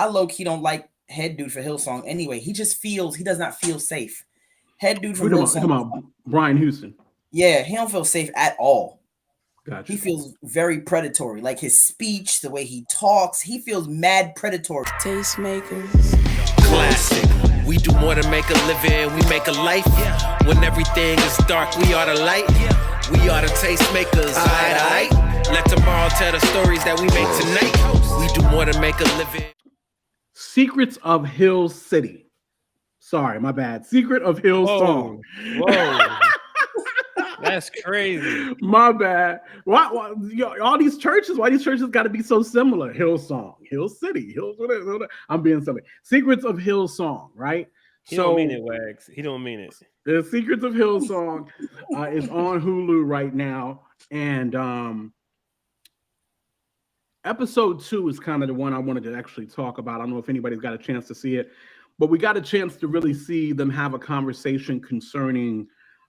I low-key don't like head dude for Hillsong anyway. He does not feel safe. Head dude from Hillsong. Come on, Brian Houston. Yeah, he don't feel safe at all. Gotcha. He feels very predatory. Like his speech, the way he talks, he feels mad predatory. Tastemakers. Classic. We do more than make a living, we make a life. When everything is dark, we are the light. We are the tastemakers. Aight. Let tomorrow tell the stories that we make tonight. We do more than make a living. Secrets of Hill City. Sorry, my bad. Secret of Hillsong. Whoa. That's crazy. My bad. Why all these churches? Why these churches got to be so similar? Hillsong, Hill City, whatever. I'm being silly. Secrets of Hillsong, right? He don't mean it, Wags. He don't mean it. The Secrets of Hillsong is on Hulu right now, and episode 2 is kind of the one I wanted to actually talk about. I don't know if anybody's got a chance to see it, but we got a chance to really see them have a conversation concerning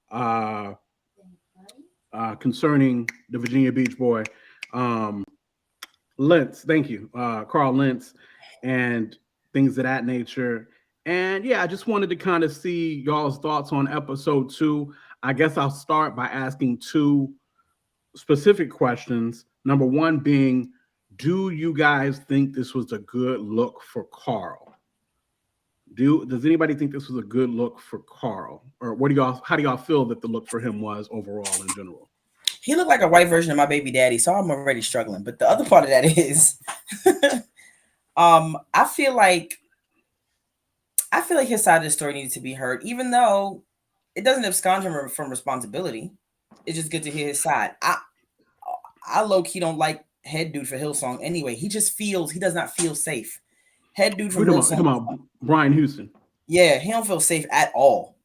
the Virginia Beach boy, Lentz. Thank you, Carl Lentz, and things of that nature. And yeah, I just wanted to kind of see y'all's thoughts on episode 2. I guess I'll start by asking 2 specific questions. Number 1 being, do you guys think this was a good look for Carl? Does anybody think this was a good look for Carl? Or how do y'all feel that the look for him was overall in general? He looked like a white version of my baby daddy, so I'm already struggling. But the other part of that is I feel like his side of the story needed to be heard, even though it doesn't abscond him from responsibility. It's just good to hear his side. I low-key don't like head dude for Hillsong anyway. He does not feel safe. Head dude from Hillsong. Come on, Brian Houston. Yeah, he don't feel safe at all.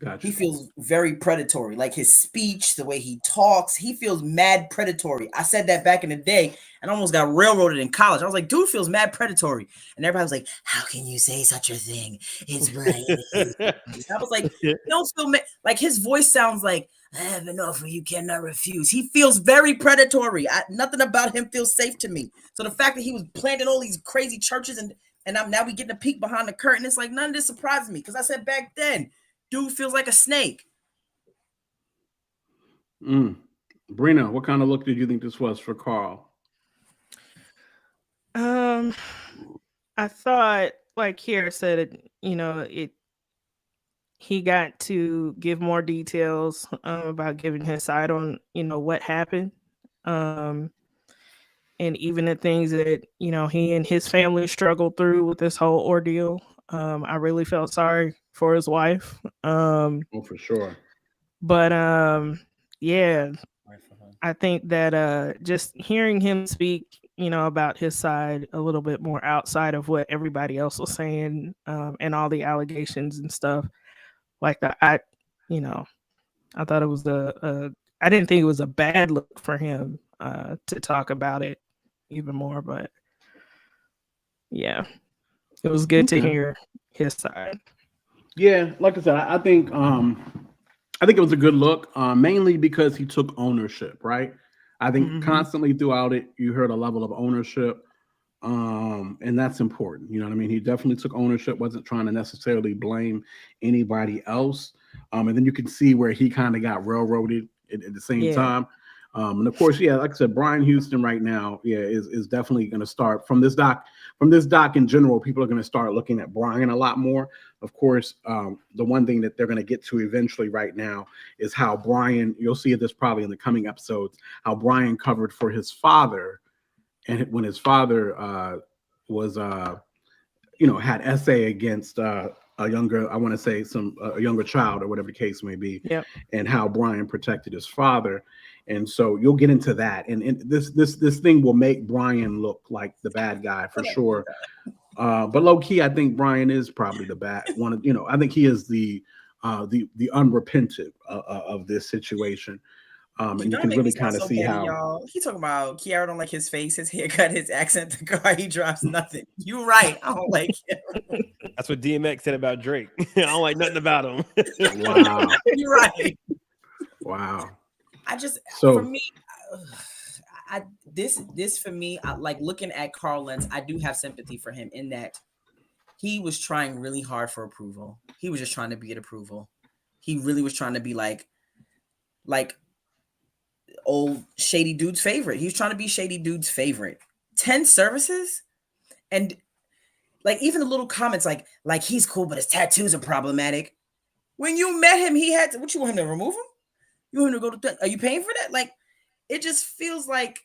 Gotcha. He feels very predatory. Like his speech, the way he talks, he feels mad predatory. I said that back in the day and almost got railroaded in college. I was like, dude feels mad predatory. And everybody was like, how can you say such a thing? It's right. I was like, don't feel like his voice sounds like, I have an offer you cannot refuse. He feels very predatory. Nothing about him feels safe to me. So the fact that he was planting all these crazy churches and now we getting a peek behind the curtain, it's like none of this surprises me because I said back then, dude feels like a snake. Brina, what kind of look did you think this was for Carl? I thought, like Kiara said, he got to give more details about giving his side on, what happened. And even the things that, he and his family struggled through with this whole ordeal. I really felt sorry for his wife. For sure. But yeah, I think that just hearing him speak, about his side a little bit more outside of what everybody else was saying, and all the allegations and stuff like that, I thought it was I didn't think it was a bad look for him to talk about it even more, but yeah, it was good to hear his side. Yeah, like I said, I think it was a good look, mainly because he took ownership, right? I think constantly throughout it, you heard a level of ownership, and that's important. You know what I mean? He definitely took ownership, wasn't trying to necessarily blame anybody else. And then you can see where he kind of got railroaded at the same time. And of course, like I said, Brian Houston right now, is definitely going to start from this doc in general. People are going to start looking at Brian a lot more. Of course, the one thing that they're going to get to eventually right now is how Brian, you'll see this probably in the coming episodes, how Brian covered for his father. And when his father was, had essay against a younger, I want to say a younger child or whatever the case may be, and how Brian protected his father. And so you'll get into that. And this thing will make Brian look like the bad guy for sure. But low key, I think Brian is probably the bad one. I think he is the unrepentant of this situation. And you can really kind of see how y'all. He talking about Kiara don't like his face, his haircut, his accent, the car he drives, nothing. You right. I don't like him. That's what DMX said about Drake. I don't like nothing about him. Wow. You're right. Wow. For me, this for me, like looking at Carl Lentz, I do have sympathy for him in that he was trying really hard for approval. He was just trying to get approval. He really was trying to be like old shady dude's favorite. He was trying to be shady dude's favorite. 10 services, and like even the little comments like he's cool, but his tattoos are problematic. When you met him, he had to, what, you want him to remove him? You want him to go to are you paying for that? Like, it just feels like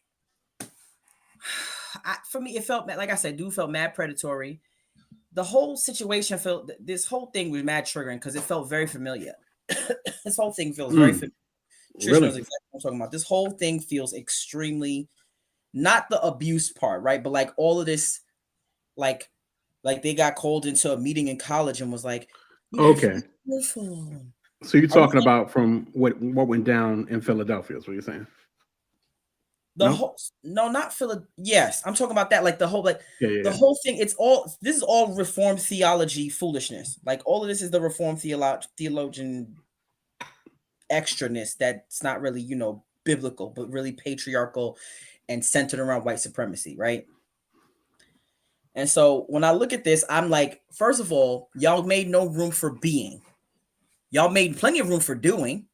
for me, it felt like I said, dude felt mad predatory. The whole situation felt, this whole thing was mad triggering because it felt very familiar. This whole thing feels very familiar. Trisha knows exactly what I'm talking about. This whole thing feels extremely, not the abuse part, right? But like all of this, like they got called into a meeting in college and was like, okay. So you're talking about from what went down in Philadelphia is what you're saying? Whole, no, not Philadelphia. Yes, I'm talking about that. Like the whole, whole thing. This is all Reformed theology foolishness. Like all of this is the Reformed theologian extraness that's not really, biblical, but really patriarchal and centered around white supremacy, right? And so when I look at this, I'm like, first of all, y'all made no room for being. Y'all made plenty of room for doing,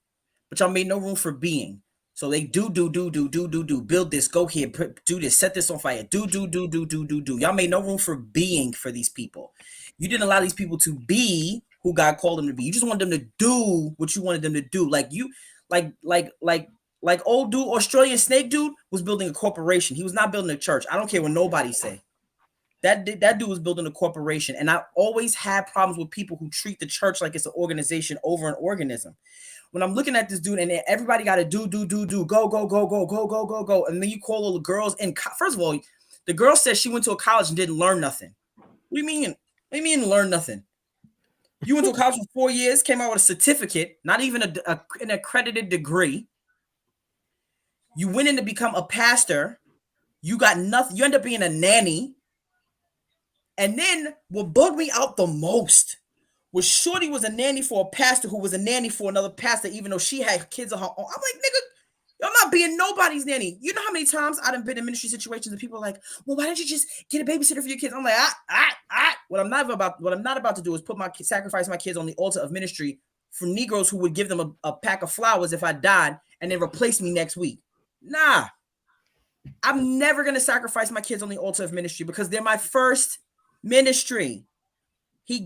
but y'all made no room for being. So they do, build this, go here, do this, set this on fire, do. Y'all made no room for being for these people. You didn't allow these people to be who God called them to be. You just wanted them to do what you wanted them to do. Like old dude, Australian snake dude was building a corporation. He was not building a church. I don't care what nobody say. That dude was building a corporation. And I always had problems with people who treat the church like it's an organization over an organism. When I'm looking at this dude and everybody got to do, go. And then you call all the girls. And first of all, the girl said she went to a college and didn't learn nothing. What do you mean? What do you mean learn nothing? You went to college for 4 years, came out with a certificate, not even an accredited degree. You went in to become a pastor. You got nothing. You end up being a nanny. And then what bugged me out the most was Shorty was a nanny for a pastor who was a nanny for another pastor, even though she had kids of her own. I'm like, nigga, I'm not being nobody's nanny. You know how many times I've been in ministry situations and people are like, well, why don't you just get a babysitter for your kids? I'm like, What I'm not about to do is sacrifice my kids on the altar of ministry for Negroes who would give them a pack of flowers if I died and then replace me next week. Nah, I'm never going to sacrifice my kids on the altar of ministry because they're my first ministry. He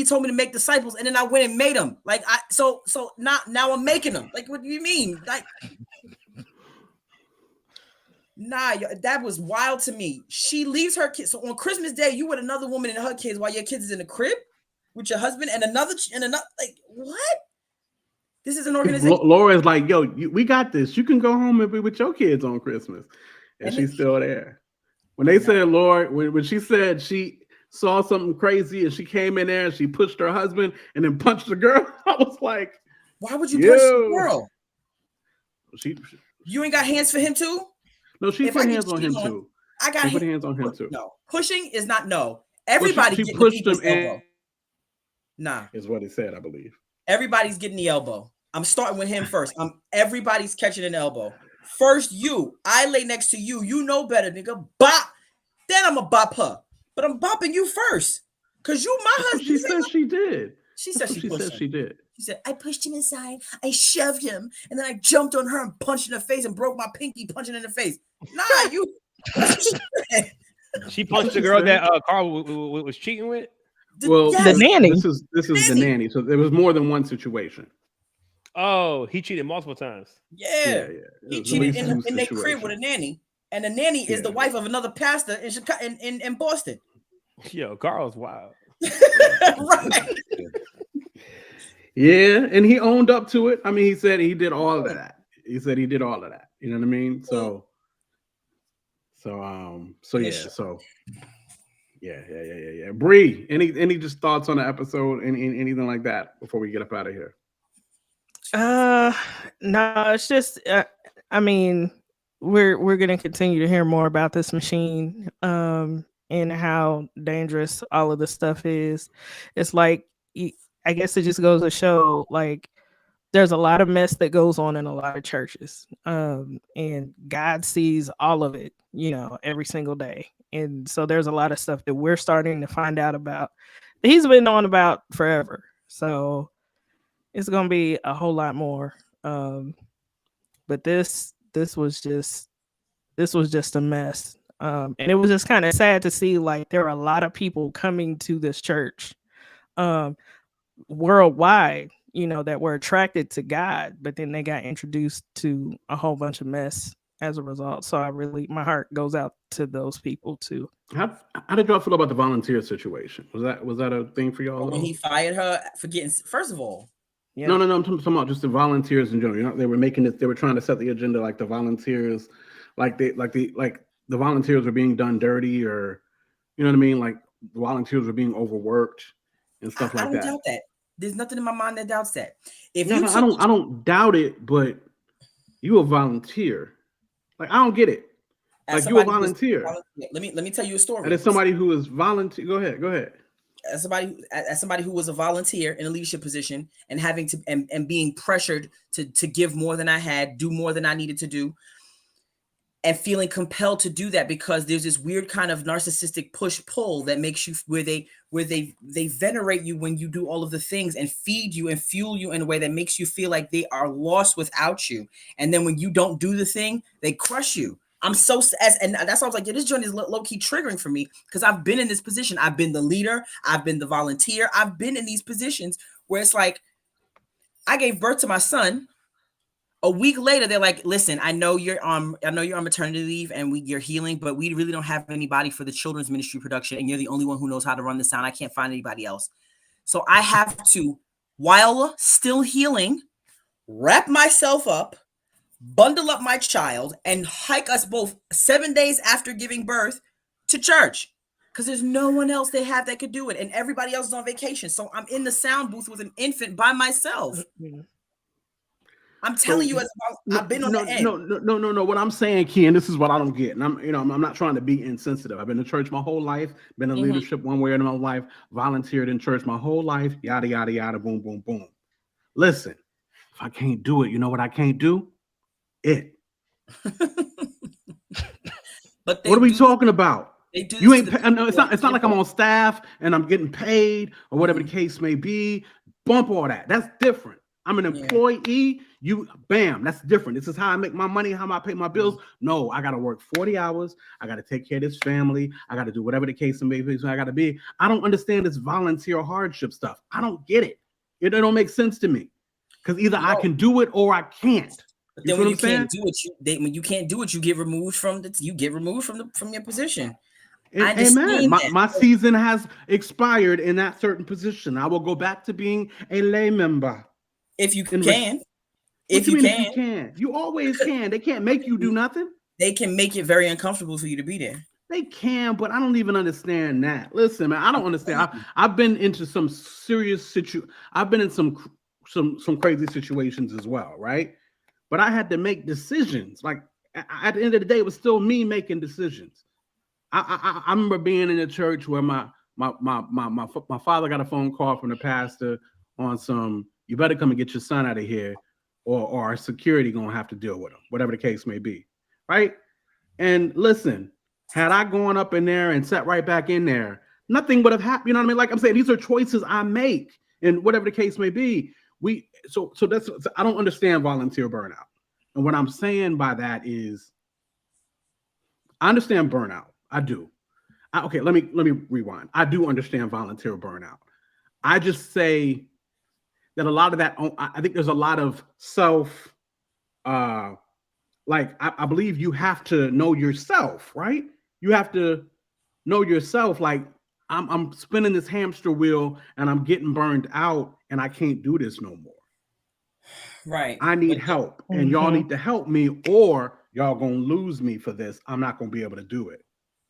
told me to make disciples, and then I went and made them. Like so now I'm making them. Like, what do you mean? Like, nah, that was wild to me. She leaves her kids. So on Christmas Day, you with another woman and her kids while your kids is in the crib with your husband and another. Like, what? This is an organization. Laura's like, yo, we got this. You can go home and be with your kids on Christmas, and she's still there. When they said, Lord, when she said she saw something crazy and she came in there and she pushed her husband and then punched the girl, I was like, why would you punch the girl? You ain't got hands for him too? No, she put hands on him too. I got hands on him too. No, pushing is not no. Everybody she getting pushed the him elbow. Nah, is what he said, I believe. Everybody's getting the elbow. I'm starting with him first. Everybody's catching an elbow. First, you. I lay next to you. You know better, nigga. Bop. Then I'm a bop her. But I'm bopping you first. Because you my husband. She said she did. She said she pushed him. She did. She said, I pushed him inside. I shoved him. And then I jumped on her and punched in the face and broke my pinky punching in the face. Nah, you. She punched the girl that Carl was cheating with? The nanny. This is the nanny. So there was more than one situation. Oh, he cheated multiple times. Yeah. He cheated in their crib with a nanny. And the nanny is the wife of another pastor in Chicago, in Boston. Yo, Carl's wild. Right. Yeah, and he owned up to it. I mean, he said he did all of that. You know what I mean? So yeah. Bree, any just thoughts on the episode? Anything like that before we get up out of here? No, it's just I mean, we're gonna continue to hear more about this machine and how dangerous all of this stuff is. It's like, I guess it just goes to show, like, there's a lot of mess that goes on in a lot of churches. And God sees all of it, every single day. And so there's a lot of stuff that we're starting to find out about that he's been on about forever. So it's going to be a whole lot more. But this was just a mess. And it was just kind of sad to see, like, there are a lot of people coming to this church worldwide, that were attracted to God, but then they got introduced to a whole bunch of mess as a result. So my heart goes out to those people too. How did y'all feel about the volunteer situation? Was that a thing for y'all? When he fired her for getting, first of all. Yeah. No, I'm talking about just the volunteers in general. They were making it. They were trying to set the agenda, like the volunteers, the volunteers were being done dirty, or you know what I mean? Like the volunteers were being overworked and stuff like that. I don't doubt that. There's nothing in my mind that doubts that. I don't doubt it, but you a volunteer. Like I don't get it. Like you a volunteer. Let me tell you a story. And as somebody who is volunteer, go ahead. As somebody who was a volunteer in a leadership position and having to and being pressured to give more than I had, do more than I needed to do, and feeling compelled to do that because there's this weird kind of narcissistic push-pull that makes you where they venerate you when you do all of the things and feed you and fuel you in a way that makes you feel like they are lost without you. And then when you don't do the thing, they crush you. And that's why I was like, yeah, this joint is low-key triggering for me because I've been in this position. I've been the leader. I've been the volunteer. I've been in these positions where it's like, I gave birth to my son. A week later, they're like, listen, I know you're on maternity leave and you're healing, but we really don't have anybody for the children's ministry production. And you're the only one who knows how to run the sound. I can't find anybody else. So I have to, while still healing, wrap myself up, bundle up my child, and hike us both 7 days after giving birth to church. Because there's no one else they have that could do it. And everybody else is on vacation. So I'm in the sound booth with an infant by myself. I'm telling you, I've been on the end. No. What I'm saying, Key, and this is what I don't get. And I'm not trying to be insensitive. I've been in church my whole life, been in leadership one way or another life, volunteered in church my whole life, yada, yada, yada, boom, boom, boom. Listen, if I can't do it, you know what I can't do? It. But what are we talking about? They do. You ain't. No, it's not like I'm on staff and I'm getting paid or whatever the case may be. Bump all that. That's different. I'm an employee. Bam. That's different. This is how I make my money. How I pay my bills. No, I got to work 40 hours. I got to take care of this family. I got to do whatever the case may be. So I got to be. I don't understand this volunteer hardship stuff. I don't get it. It don't make sense to me because either I can do it or I can't. But then when you can't do it, you get removed from your position. Amen. My season has expired in that certain position. I will go back to being a lay member. If you can. If you can. You always can. They can't make you do nothing. They can make it very uncomfortable for you to be there. They can, but I don't even understand that. Listen, man, I don't understand. I've been into some serious I've been in some crazy situations as well, right? But I had to make decisions. Like at the end of the day, it was still me making decisions. I remember being in a church where my father got a phone call from the pastor on some, you better come and get your son out of here, or our security gonna have to deal with him, whatever the case may be, right? And listen, had I gone up in there and sat right back in there, nothing would have happened. You know what I mean? Like I'm saying, these are choices I make, and whatever the case may be. So that's, I don't understand volunteer burnout. And what I'm saying by that is, I understand burnout. I do. Okay, let me rewind. I do understand volunteer burnout. I just say that a lot of that, I think there's a lot of self, I believe you have to know yourself, right? You have to know yourself. Like I'm spinning this hamster wheel and I'm getting burned out and I can't do this no more. Right. I need help and y'all need to help me or y'all gonna lose me for this. I'm not gonna be able to do it.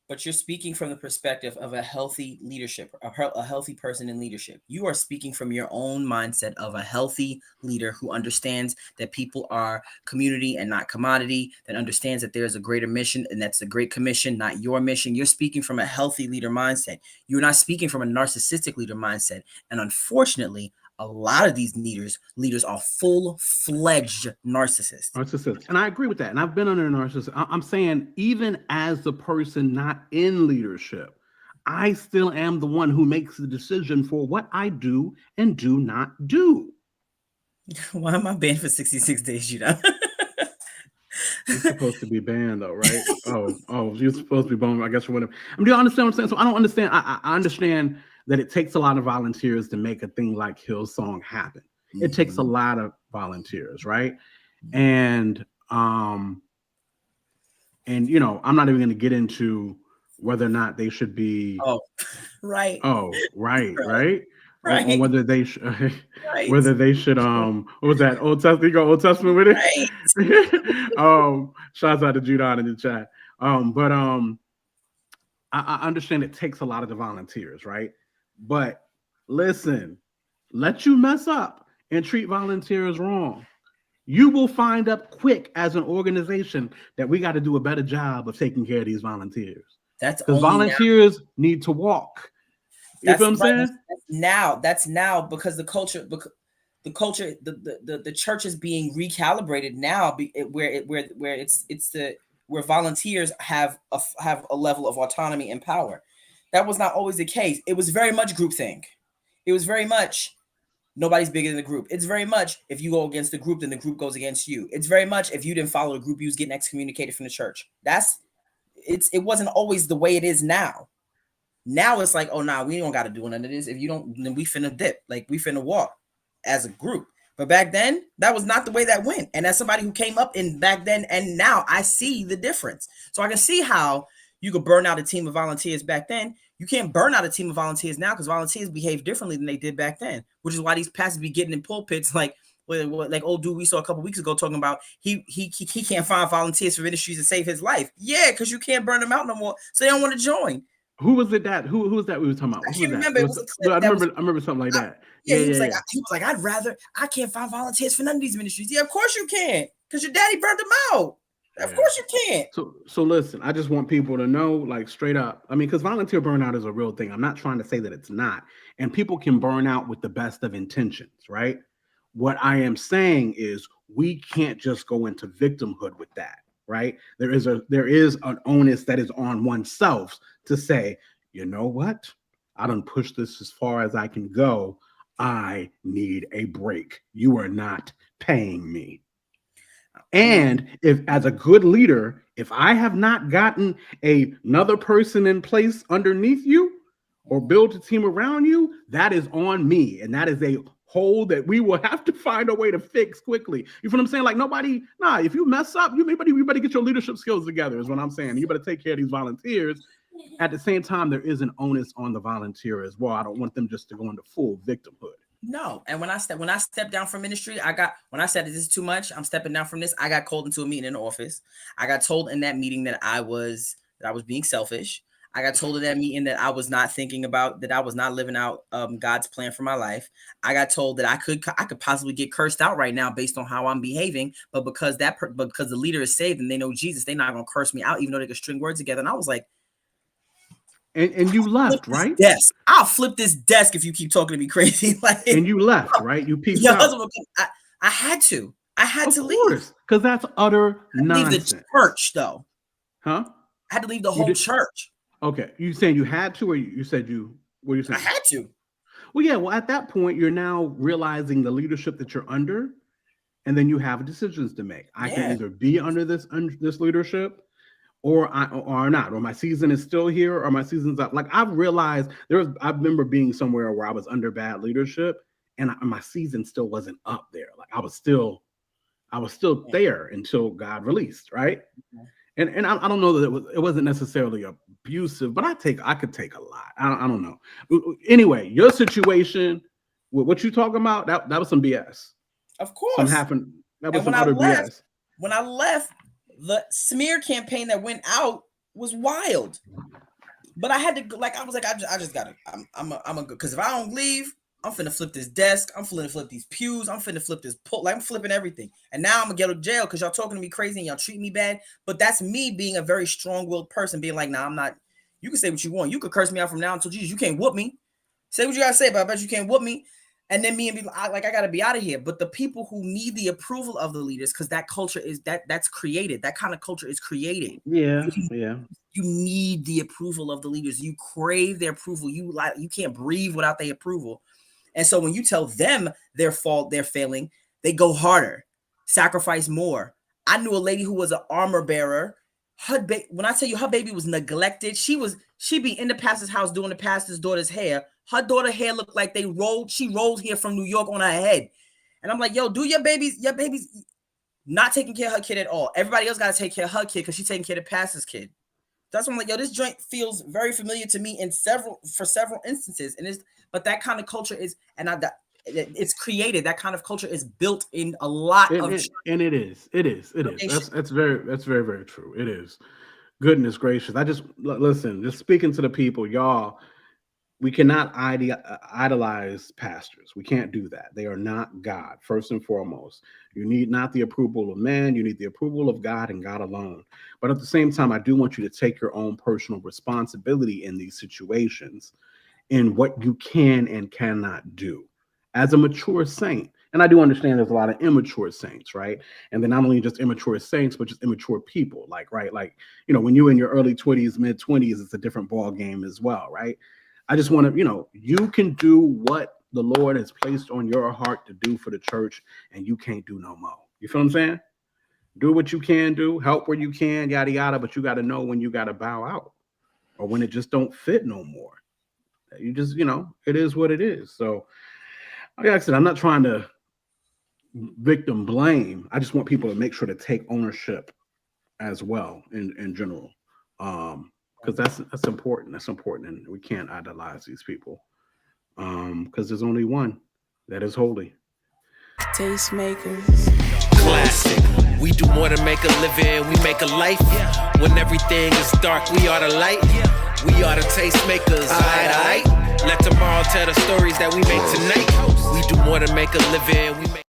But you're speaking from the perspective of a healthy leadership, a healthy person in leadership. You are speaking from your own mindset of a healthy leader who understands that people are community and not commodity, that understands that there's a greater mission and that's a great commission, not your mission. You're speaking from a healthy leader mindset. You're not speaking from a narcissistic leader mindset. And unfortunately, a lot of these leaders are full-fledged narcissists. And I agree with that. And I've been under a narcissist. I'm saying, even as the person not in leadership, I still am the one who makes the decision for what I do and do not do. Why am I banned for 66 days, you know? You're supposed to be banned, though, right? Oh, you're supposed to be banned, I guess, for whatever. Do you understand what I'm saying? So I don't understand. I understand that it takes a lot of volunteers to make a thing like Hillsong happen. It takes a lot of volunteers, right? And you know, I'm not even going to get into whether or not they should be. Right. Right. Right. Or whether they should, whether they should, what was that? Old Testament, you go Old Testament with it? Right. Shouts out to Judon in the chat. But I understand it takes a lot of the volunteers, right? But listen, let you mess up and treat volunteers wrong. You will find up quick as an organization that we got to do a better job of taking care of these volunteers. That's because volunteers need to walk. You feel what I'm saying? That's now because the culture, the church is being recalibrated now, where volunteers have a level of autonomy and power. That was not always the case. It was very much groupthink. It was very much nobody's bigger than the group. It's very much if you go against the group, then the group goes against you. It's very much if you didn't follow the group, you was getting excommunicated from the church. It wasn't always the way it is now. Now it's like, oh, nah, we don't got to do none of this. If you don't, then we finna dip. Like, we finna walk as a group. But back then, that was not the way that went. And as somebody who came up in back then and now, I see the difference. So I can see how you could burn out a team of volunteers back then. You can't burn out a team of volunteers now because volunteers behave differently than they did back then, which is why these pastors be getting in pulpits like old dude we saw a couple weeks ago talking about he can't find volunteers for ministries to save his life. Yeah, because you can't burn them out no more. So they don't want to join. Who was it that? Who was that we were talking about? I can't remember. I remember something like that. He was like, I can't find volunteers for none of these ministries. Yeah, of course you can't, because your daddy burnt them out. Of course you can't. So listen, I just want people to know, like, straight up. I mean, because volunteer burnout is a real thing. I'm not trying to say that it's not. And people can burn out with the best of intentions, right? What I am saying is we can't just go into victimhood with that, right? There is an onus that is on oneself to say, you know what? I done pushed this as far as I can go. I need a break. You are not paying me. And if, as a good leader, if I have not gotten another person in place underneath you or build a team around you, that is on me. And that is a hole that we will have to find a way to fix quickly. You feel what I'm saying? Like, if you mess up, you better get your leadership skills together is what I'm saying. You better take care of these volunteers. At the same time, there is an onus on the volunteer as well. I don't want them just to go into full victimhood. No. And when I stepped down from ministry, when I said this is too much, I'm stepping down from this, I got called into a meeting in the office. I got told in that meeting that I was being selfish. I got told in that meeting that I was not thinking about, that I was not living out God's plan for my life. I got told that I could possibly get cursed out right now based on how I'm behaving, but because the leader is saved and they know Jesus, they're not gonna curse me out, even though they could string words together. And I was like, and you left, right? Yes, I'll flip this desk if you keep talking to me crazy. Like, and you left, right? You peaced out. I had to. I had to leave. Of course, because that's utter nonsense. Leave the church, though. Huh? I had to leave the whole church. Okay, you saying you had to, or you said you? What are you saying? I had to. Well, yeah. Well, at that point, you're now realizing the leadership that you're under, and then you have decisions to make. I can either be under this leadership, or not, or my season is still here, or my season's up. Like, I've realized I remember being somewhere where I was under bad leadership, and my season still wasn't up there. Like, I was still there until God released, right? Mm-hmm. And I don't know that it wasn't necessarily abusive, but I could take a lot. I don't know. Anyway, your situation, what you talking about, that was some BS. Of course. That was some utter BS. When I left, the smear campaign that went out was wild. But I had to, like, I was like, I just gotta, I'm a good, because if I don't leave, I'm finna flip this desk. I'm finna flip these pews. I'm finna flip this pole. Like, I'm flipping everything. And now I'm gonna get to jail because y'all talking to me crazy and y'all treat me bad. But that's me being a very strong-willed person, being like, nah, I'm not. You can say what you want. You could curse me out from now until Jesus. You can't whoop me. Say what you gotta say, but I bet you can't whoop me. And then me and people, I got to be out of here. But the people who need the approval of the leaders, because that culture is that's created. That kind of culture is created. Yeah. You need the approval of the leaders. You crave their approval. You can't breathe without their approval. And so when you tell them their fault, they're failing, they go harder, sacrifice more. I knew a lady who was an armor bearer. When I tell you her baby was neglected, she'd be in the pastor's house doing the pastor's daughter's hair. Her daughter's hair looked like she rolled here from New York on her head. And I'm like, yo, do your baby's not taking care of her kid at all. Everybody else got to take care of her kid because she's taking care of the pastor's kid. That's why I'm like, yo, this joint feels very familiar to me for several instances. But that kind of culture is, it's created. That kind of culture is built in a lot of. And it is. That's very, very true. It is. Goodness gracious. Just speaking to the people, y'all, we cannot idolize pastors. We can't do that. They are not God, first and foremost. You need not the approval of man. You need the approval of God and God alone. But at the same time, I do want you to take your own personal responsibility in these situations in what you can and cannot do as a mature saint. And I do understand there's a lot of immature saints, right? And then not only just immature saints, but just immature people, like when you're in your early 20s, mid 20s, it's a different ball game as well, right? I just want to, you can do what the Lord has placed on your heart to do for the church, and you can't do no more. You feel what I'm saying? Do what you can do, help where you can, yada, yada, but you got to know when you got to bow out or when it just don't fit no more. You just, it is what it is. So like I said, I'm not trying to victim blame. I just want people to make sure to take ownership as well in general. Because that's important. That's important. And we can't idolize these people. Because there's only one that is holy. Tastemakers. Classic. We do more than make a living, we make a life. When everything is dark, we are the light. We are the tastemakers. Aight. Let tomorrow tell the stories that we make tonight. We do more than make a living, we make